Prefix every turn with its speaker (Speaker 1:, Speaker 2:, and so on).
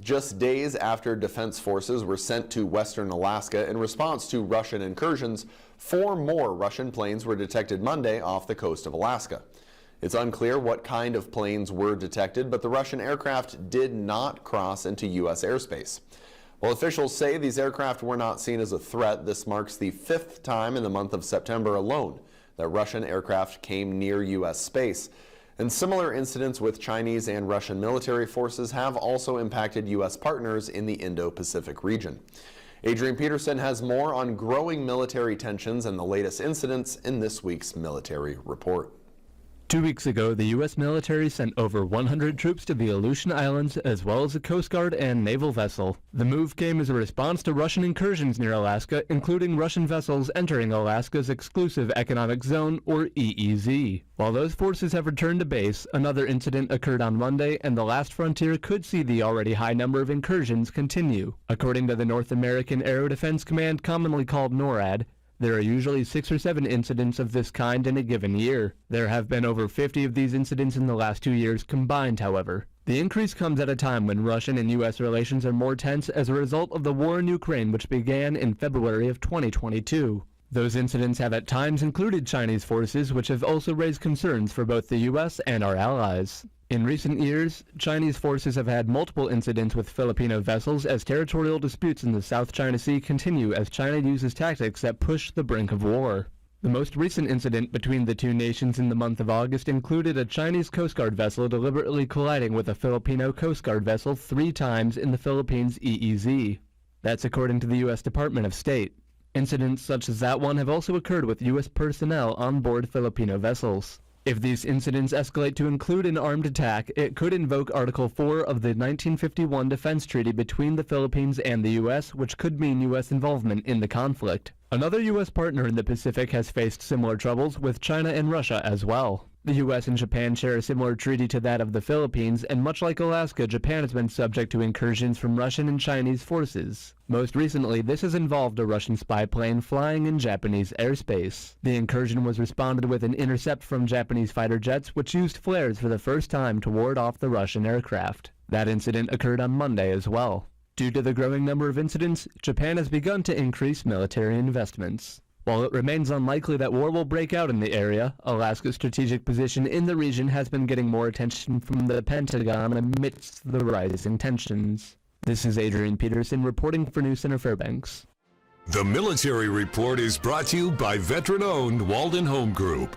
Speaker 1: Just days after defense forces were sent to western Alaska in response to Russian incursions, 4 more Russian planes were detected Monday off the coast of Alaska. It's unclear what kind of planes were detected, but the Russian aircraft did not cross into U.S. airspace. While officials say these aircraft were not seen as a threat, this marks the 5th time in the month of September alone that Russian aircraft came near U.S. space. And similar incidents with Chinese and Russian military forces have also impacted U.S. partners in the Indo-Pacific region. Adrian Peterson has more on growing military tensions and the latest incidents in this week's military report.
Speaker 2: 2 weeks ago, the U.S. military sent over 100 troops to the Aleutian Islands, as well as a Coast Guard and naval vessel. The move came as a response to Russian incursions near Alaska, including Russian vessels entering Alaska's Exclusive Economic Zone, or EEZ. While those forces have returned to base, another incident occurred on Monday, and the last frontier could see the already high number of incursions continue. According to the North American Aero Defense Command, commonly called NORAD, there are usually 6 or 7 incidents of this kind in a given year. There have been over 50 of these incidents in the last 2 years combined, however. The increase comes at a time when Russian and U.S. relations are more tense as a result of the war in Ukraine, which began in February of 2022. Those incidents have at times included Chinese forces, which have also raised concerns for both the U.S. and our allies. In recent years, Chinese forces have had multiple incidents with Filipino vessels as territorial disputes in the South China Sea continue as China uses tactics that push the brink of war. The most recent incident between the two nations in the month of August included a Chinese Coast Guard vessel deliberately colliding with a Filipino Coast Guard vessel 3 times in the Philippines' EEZ. That's according to the U.S. Department of State. Incidents such as that one have also occurred with U.S. personnel on board Filipino vessels. If these incidents escalate to include an armed attack, it could invoke Article 4 of the 1951 Defense Treaty between the Philippines and the U.S., which could mean U.S. involvement in the conflict. Another U.S. partner in the Pacific has faced similar troubles, with China and Russia as well. The U.S. and Japan share a similar treaty to that of the Philippines, and much like Alaska, Japan has been subject to incursions from Russian and Chinese forces. Most recently, this has involved a Russian spy plane flying in Japanese airspace. The incursion was responded with an intercept from Japanese fighter jets, which used flares for the first time to ward off the Russian aircraft. That incident occurred on Monday as well. Due to the growing number of incidents, Japan has begun to increase military investments. While it remains unlikely that war will break out in the area, Alaska's strategic position in the region has been getting more attention from the Pentagon amidst the rising tensions. This is Adrian Peterson reporting for News Center Fairbanks.
Speaker 3: The Military Report is brought to you by veteran-owned Walden Home Group.